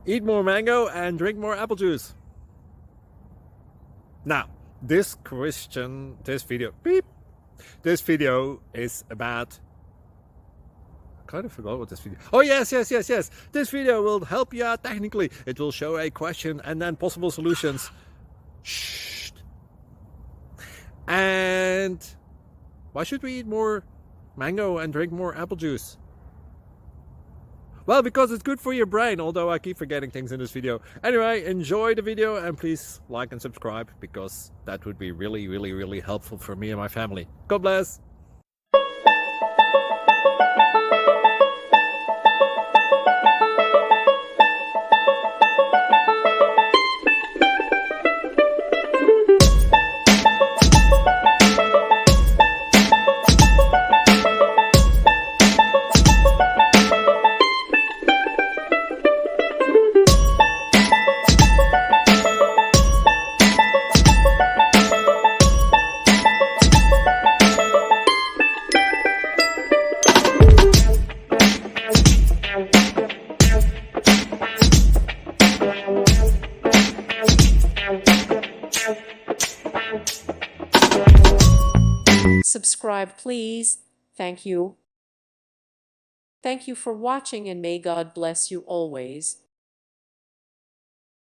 Eat more mango and drink more apple juice. Now, this video is about, I kind of forgot what this video. Oh, yes. This video will help you out technically. It will show a question and then possible solutions. Shh. And why should we eat more mango and drink more apple juice? Well, because it's good for your brain, although I keep forgetting things in this video. Anyway, enjoy the video and please like and subscribe, because that would be really helpful for me and my family. God bless! Subscribe, please. Thank you. Thank you for watching, and may God bless you always.